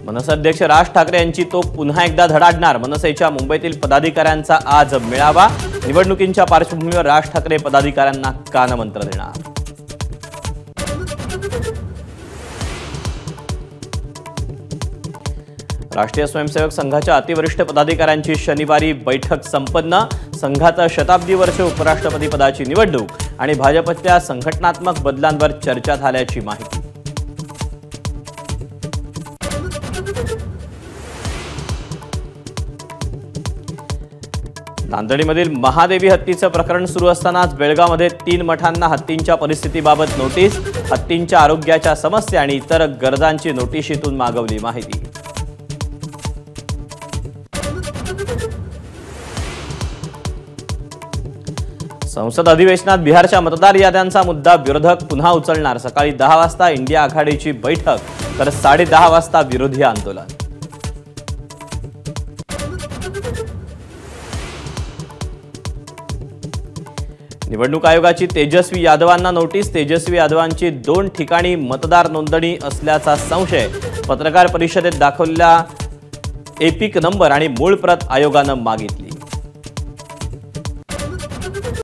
मनसे अध्यक्ष राज ठाकरे यांची तो पुन्हा एकदा धडाडणार। मनसेच्या मुंबईतील पदाधिकाऱ्यांचा आज मेळावा। निवडणुकींच्या पार्श्वभूमीवर राज ठाकरे पदाधिकाऱ्यांना कानमंत्र देणार। राष्ट्रीय स्वयंसेवक संघाच्या अतिवरिष्ठ पदाधिकाऱ्यांची शनिवारी बैठक संपन्न। संघाचा शताब्दी वर्ष उपराष्ट्रपती पदाची निवडणूक आणि भाजपच्या संघटनात्मक बदलांवर चर्चा झाल्याची माहिती। नांदेडमधील महादेवी हत्तीचं प्रकरण सुरू असतानाच बेळगावमध्ये 3 मठांना हत्तींच्या परिस्थितीबाबत नोटीस। हत्तींच्या आरोग्याच्या समस्या आणि इतर गरजांची नोटिशीतून मागवली माहिती। संसद अधिवेशनात बिहारच्या मतदार याद्यांचा मुद्दा विरोधक पुन्हा उचलणार। सकाळी 10 वाजता इंडिया आघाडीची बैठक तर 10:30 वाजता विरोधी आंदोलन। निवडणूक आयोगाची तेजस्वी यादवांना नोटीस। तेजस्वी यादवांची 2 ठिकाणी मतदार नोंदणी असल्याचा संशय। पत्रकार परिषदेत दाखवलेला एपिक नंबर आणि मूळ प्रत आयोगानं मागितली।